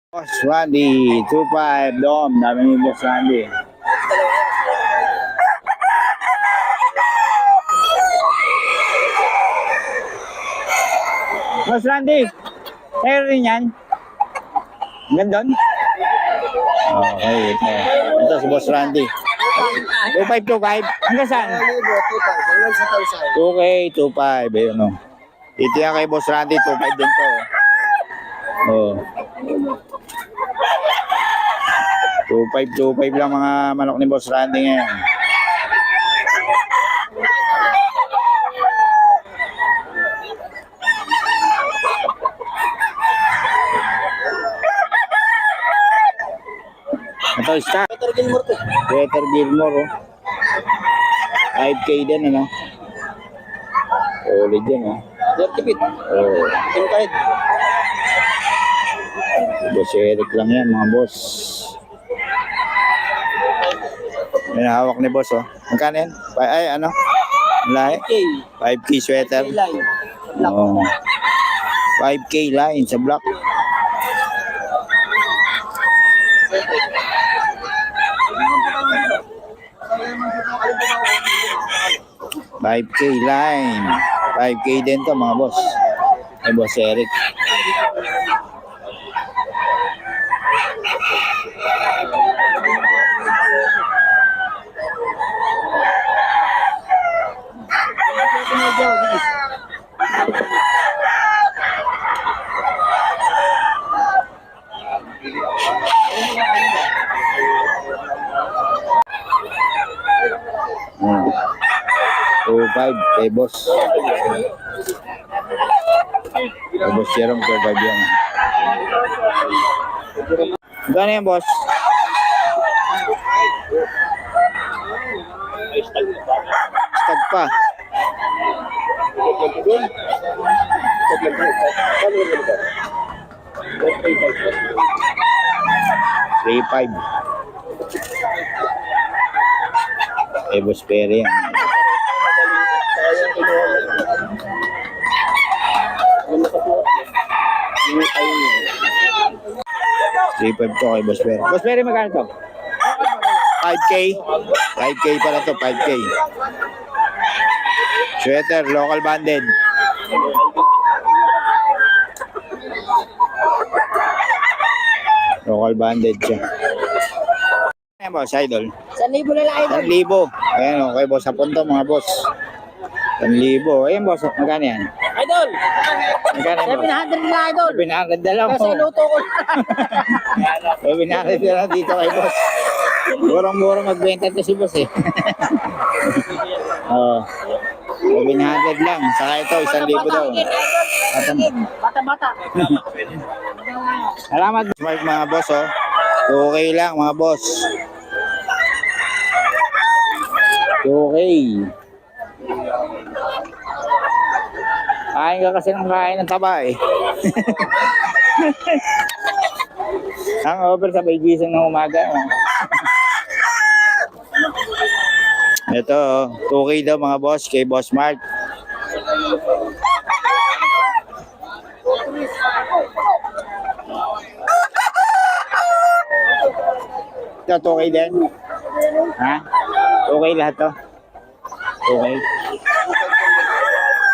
Boss Randy, 2.5 Dom, dami ni Boss Randy. Boss Randy, air rin yan? Gandun? Okay, ito. Ito si Boss Randy. 2525, hanggang saan? 2K, 25, ayun o. Ito yan kay Boss Randy, 25 din to. Oh. 2525 lang mga manok ni Boss Randy ngayon. Ito stock. Peter Gilmore. 5K din ano. Solid yan oh. 30 feet. Oh. Kahit. Boss Eric lang yan mga boss. May hawak ni boss oh. Magkano yan? Ay ano? Lahi? 5K sweater. Oh. 5K line sa block. $5K line. 5K din to mga boss. Ay Boss Eric. Hmm. 2.5 kay boss. Kay boss Jerome 2.5 yan. Gano'n yan boss? Stag pa. $3.5 kay boss Perry yan. $3.5 to kay Boss Perry. Boss Perry, magkano to? 5K? 5K pala to, 5K. Sweater, local banded. Local banded siya. Ayan boss, idol. 1,000 na lang idol. 1,000. Ayan o, kay boss sa punto mga boss. 1,000. Ayan boss, magkano yan? Idol! Magkano yan boss? 700 na idol. 700 na lang. Kasi luto ko. 700 na lang dito kay boss. Murang-murang magbenta to si boss eh. Oh, 700 lang. Saka ito, 1,000 daw. Bata-bata. Salamat Mark mga boss oh. Okay lang mga boss. Okay. Kain ka kasi ng kain ng taba eh. Ang over sa gising ng umaga. Ito, 2K daw mga boss kay Boss Mark. Ito, 2K din? Ha? 2K lahat to? 2K?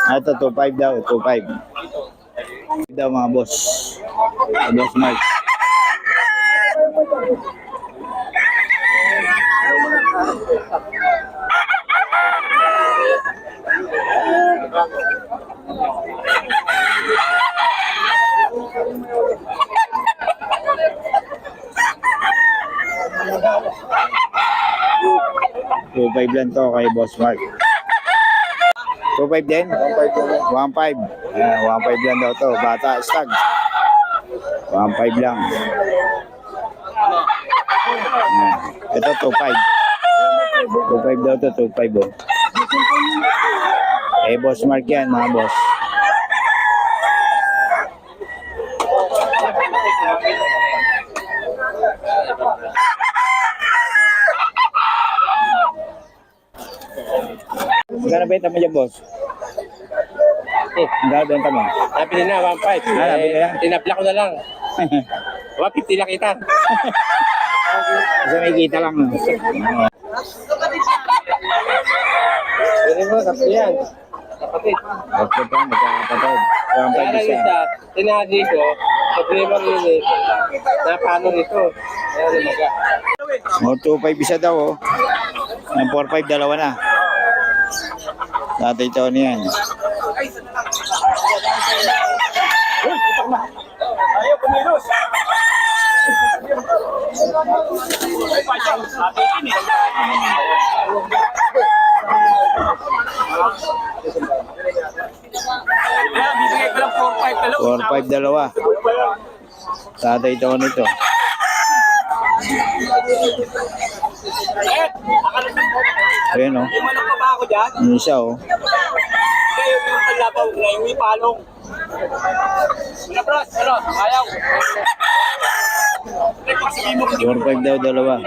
Ito, 2.5 daw, 2.5 daw mga boss. Boss Mark. $2.5 lang to kay Boss Mark. 2.5 din? 1.5. 1.5 lang daw to. Bata, stag. 1.5 lang. Ito 2.5. 2.5 daw to, 2.5 oh. Eh, Boss Mark yan, mga boss. Magkano benta mo dyan, boss? Magkano benta mo? Nabili na, 1.5. Nabili na? Tinapla ko na lang. 150 lang kita. Kasi may kita lang. No? Oo. Pwede mo, tatlo yan. Kapatid. Bakit pa, magkakapatid. Parang Kaya pwede lang siya. isa, tinadi ko, problema rin eh. Napano nito. Kaya lumaga. O, 2.5 isa daw, oh. Ang 4.5, dalawa na. Tatay Tony yan. Ayaw, kumilos. Bibigay ko lang 4-5 dalawa. 4.5, dalawa. Tatay Tony to. Ayun, oh. Manok pa ba ako dyan? Yung isa, oh. Kaya yung paglabaw, yung palong. Wala bros, ano? Ayaw. 4.5 daw, dalawa.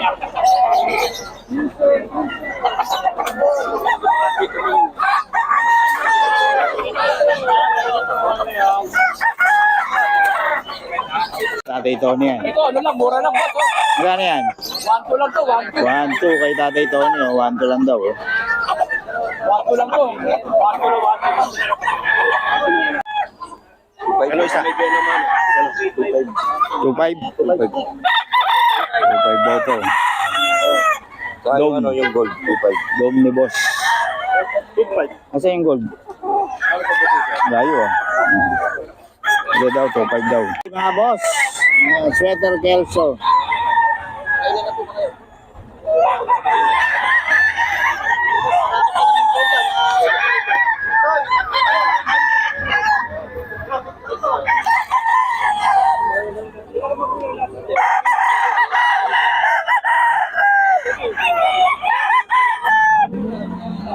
Tatay Tony yan. Ito, ano lang, mura lang. Boss, oh. Magkano yan? 1-2 lang to, 1-2. 1.2 kay Tatay Tony, oh. 1.2 lang daw, oh. 1-2 lang to. 1-2 lang, 1-2. Ano isa? 2.5? 2.5 daw to. Dome. Ano yung gold? 2.5. Dome ni boss. 2-5. Asa yung gold? Layo, ah. Ito daw, 2.5 daw. Mga boss, sweater Kelso.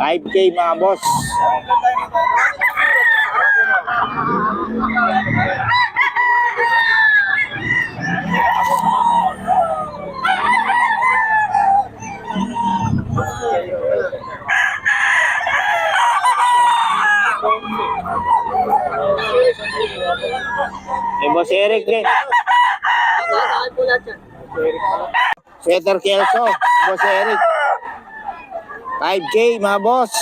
$5K mga boss. Eh, boss Eric din. Sweater Kelso, boss Eric. 5K mga boss.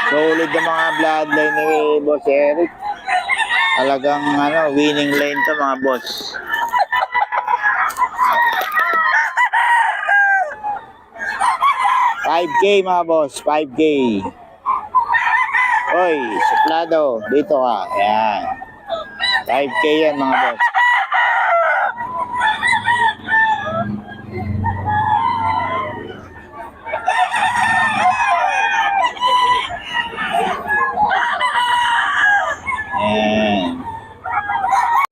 Solid na mga bloodline ni boss Eric. Talagang winning lane to mga boss. $5K mga boss, 5K. Oy, suplado, dito ka. Ayan. 5K yan mga boss. Ayan.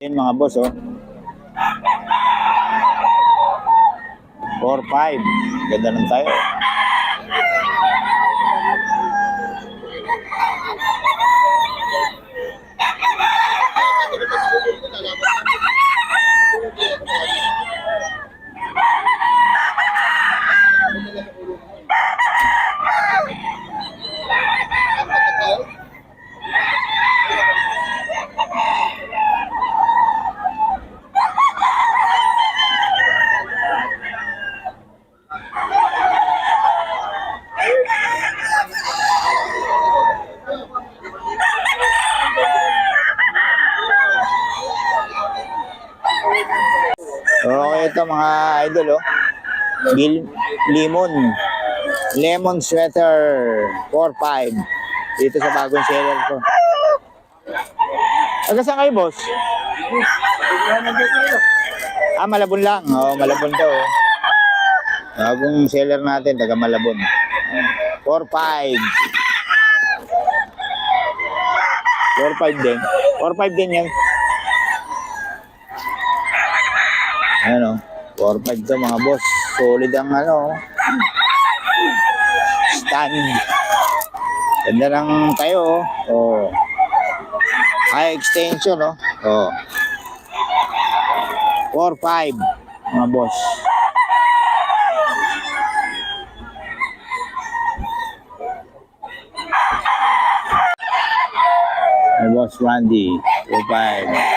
Ayan mga boss, oh. 4-5. Ganda lang tayo. Okay, ito mga idol, oh. Lemon sweater 4-5 dito sa bagong seller ko. Saan kayo, boss? Malabon lang. Malabon daw. Bagong seller natin, taga Malabon. 4-5. 4-5 din. 4-5 din yan. Ano, 4-5 to mga boss. Solid ang stand. Ganda lang tayo, oh. High extension, oh. Oh. 4-5 mga boss. Hey, boss Randy, 2.5.